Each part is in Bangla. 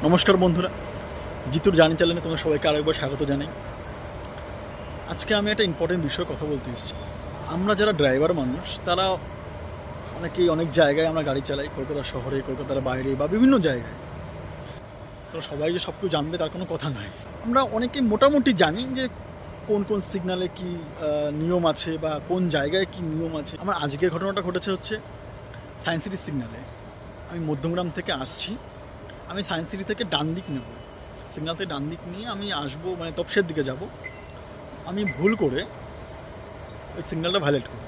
নমস্কার বন্ধুরা, জিতুর জার্নি চ্যানেলে তোমাদের সবাইকে আরেকবার স্বাগত জানাই। আজকে আমি একটা ইম্পর্টেন্ট বিষয়ে কথা বলতে এসেছি। আমরা যারা ড্রাইভার মানুষ তারা অনেকেই অনেক জায়গায় আমরা গাড়ি চালাই, কলকাতা শহরে, কলকাতার বাইরে বা বিভিন্ন জায়গায়। তো সবাই যে সব কিছু জানবে তার কোনো কথা নয়। আমরা অনেকে মোটামুটি জানি যে কোন কোন সিগনালে কি নিয়ম আছে বা কোন জায়গায় কি নিয়ম আছে। আমার আজকের ঘটনাটা ঘটেছে হচ্ছে সায়েন্স সিটি সিগনালে। আমি মধ্যমগ্রাম থেকে আসছি, আমি সায়েন্স সিটি থেকে ডান দিক নেব, সিগনাল থেকে ডান দিক নিয়ে আমি আসবো মানে তপসের দিকে যাব। আমি ভুল করে ওই সিগন্যালটা ভায়োলেট করি।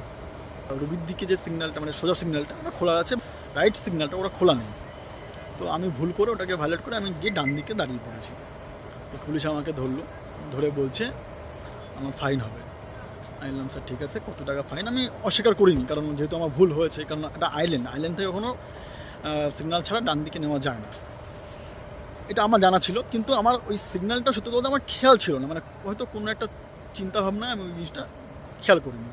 রবির দিকে যে সিগন্যালটা মানে সোজা সিগন্যালটা ওটা খোলা আছে, রাইট সিগন্যালটা ওটা খোলা নেই। তো আমি ভুল করে ওটাকে ভায়োলেট করে আমি গিয়ে ডান দিকে দাঁড়িয়ে পড়েছি। তো পুলিশ আমাকে ধরলো, ধরে বলছে আমার ফাইন হবে। আমি বললাম স্যার ঠিক আছে, কত টাকা ফাইন? আমি অস্বীকার করিনি, কারণ যেহেতু আমার ভুল হয়েছে, কারণ এটা আইল্যান্ড থেকে কখনো সিগন্যাল ছাড়া ডান দিকে নেওয়া যায় না, এটা আমার জানা ছিল। কিন্তু আমার ওই সিগন্যালটা সত্যি বলতে আমার খেয়াল ছিল না, মানে হয়তো কোনো একটা চিন্তাভাবনায় আমি ওই জিনিসটা খেয়াল করিনি।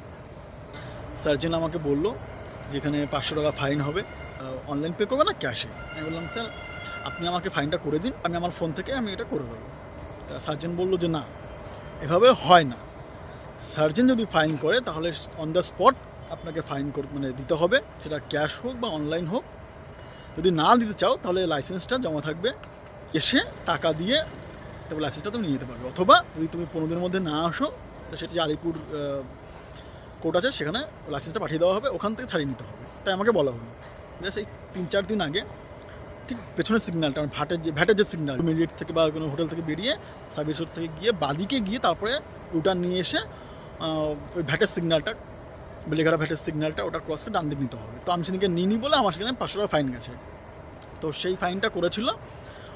সার্জেন আমাকে বললো যে এখানে 500 টাকা ফাইন হবে, অনলাইন পে করবে না ক্যাশে? আমি বললাম স্যার আপনি আমাকে ফাইনটা করে দিন, আমি আমার ফোন থেকে আমি এটা করে দেবো। তা সার্জেন বললো যে না, এভাবে হয় না। সার্জেন যদি ফাইন করে তাহলে অন দ্য স্পট আপনাকে ফাইন মানে দিতে হবে, সেটা ক্যাশ হোক বা অনলাইন হোক। যদি না দিতে চাও তাহলে লাইসেন্সটা জমা থাকবে, এসে টাকা দিয়ে তারপর লাইসেন্সটা তুমি নিয়ে যেতে পারবে। অথবা যদি তুমি 15 দিনের মধ্যে না আসো তো সেটা যে আলিপুর কোর্ট আছে সেখানে লাইসেন্সটা পাঠিয়ে দেওয়া হবে, ওখান থেকে ছাড়িয়ে নিতে হবে। তাই আমাকে বলা হলো। জাস্ট এই 3-4 দিন আগে ঠিক পেছনের সিগন্যালটা মানে ভ্যাটের যে সিগন্যাল, মিডিয়েট থেকে বা কোনো হোটেল থেকে বেরিয়ে সার্ভিস রোড থেকে গিয়ে বাদিকে গিয়ে তারপরে ইউটার্ন নিয়ে এসে ওই ভ্যাটের সিগন্যালটা, বেলেঘাটা ভ্যাটের সিগন্যালটা ওটা ক্রস করে ডান দিক নিতে হবে। তো আমি সেদিকে নিই বলে আমার সেখানে 500 টাকা ফাইন গেছে। তো সেই ফাইনটা করেছিল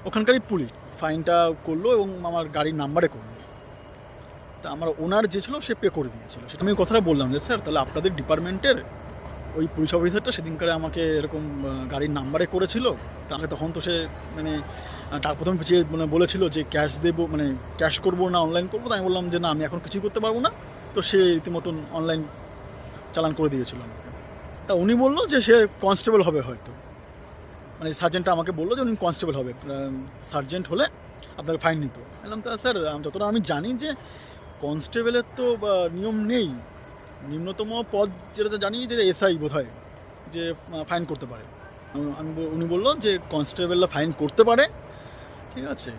ওখানকারই পুলিশ, ফাইনটা করলো এবং আমার গাড়ির নাম্বারে করলো। তা আমার ওনার যে ছিল সে পে করে দিয়েছিল। সেটা আমি কথাটা বললাম যে স্যার তাহলে আপনাদের ডিপার্টমেন্টের ওই পুলিশ অফিসারটা সেদিনকারে আমাকে এরকম গাড়ির নাম্বারে করেছিল, তাকে তখন তো সে মানে টাকা প্রথমে পিছিয়ে মানে বলেছিল যে ক্যাশ দেবো, মানে ক্যাশ করবো না অনলাইন করবো। তাই আমি বললাম যে না, আমি এখন কিছুই করতে পারবো না। তো সে রীতিমতন অনলাইন চালান করে দিয়েছিল আমাকে। তা উনি বললো যে সে কনস্টেবল হবে হয়তো, মানে সার্জেন্টটা আমাকে বললো যে উনি কনস্টেবল হবে, সার্জেন্ট হলে আপনাকে ফাইন নিত। বললাম তা স্যার যতটা আমি জানি যে কনস্টেবলের তো নিয়ম নেই, নিম্নতম পদ যেটা জানি যে এসআই বোধ হয় যে ফাইন করতে পারে। উনি বললো যে কনস্টেবলরা ফাইন করতে পারে, ঠিক আছে,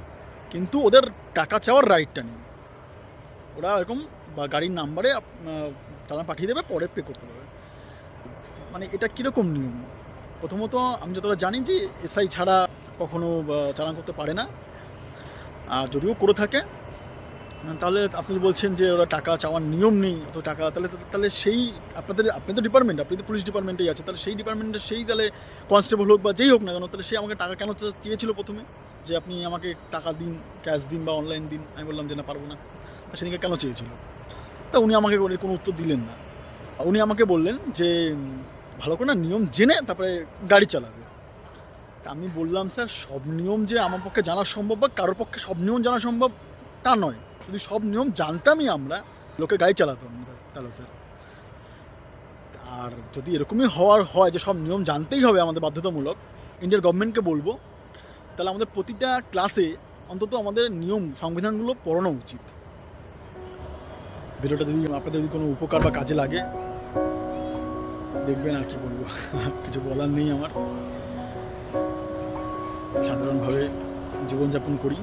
কিন্তু ওদের টাকা চাওয়ার রাইটটা নেই। ওরা এরকম বা গাড়ির নাম্বারে তারা পাঠিয়ে দেবে, পরে পে করতে পারবে। মানে এটা কীরকম নিয়ম? প্রথমত আমি যতটা জানি যে এসআই ছাড়া কখনো চালান করতে পারে না, আর যদিও করে থাকে তাহলে আপনি বলছেন যে ওরা টাকা চাওয়ার নিয়ম নেই, অত টাকা তাহলে সেই আপনি তো ডিপার্টমেন্ট, আপনি তো পুলিশ ডিপার্টমেন্টেই আছে, তাহলে সেই ডিপার্টমেন্টের সেই তাহলে কনস্টেবল হোক বা যেই হোক না কেন, তাহলে সে আমাকে টাকা কেন চেয়েছিল প্রথমে, যে আপনি আমাকে টাকা দিন, ক্যাশ দিন বা অনলাইন দিন? আমি বললাম যে না, পারবো না। তা সেদিকে কেন চেয়েছিল? তা উনি আমাকে কোনো উত্তর দিলেন না। উনি আমাকে বললেন যে ভালো করে না নিয়ম জেনে তারপরে গাড়ি চালাবে। তা আমি বললাম স্যার সব নিয়ম যে আমার পক্ষে জানা সম্ভব বা কারোর পক্ষে সব নিয়ম জানা সম্ভব তা নয়। যদি সব নিয়ম জানতামই আমরা, লোকে গাড়ি চালাতাম না তাহলে স্যার। আর যদি এরকমই হয় যে সব নিয়ম জানতেই হবে আমাদের বাধ্যতামূলক, ইন্ডিয়ার গভর্নমেন্টকে বলবো তাহলে আমাদের প্রতিটা ক্লাসে অন্তত আমাদের নিয়ম সংবিধানগুলো পড়ানো উচিত। ভিডিওটা যদি আপনাদের যদি কোনো উপকার বা কাজে লাগে দেখবেন, আর কি বলবো, কিছু বলার নেই আমার। সাধারণভাবে জীবনযাপন করি,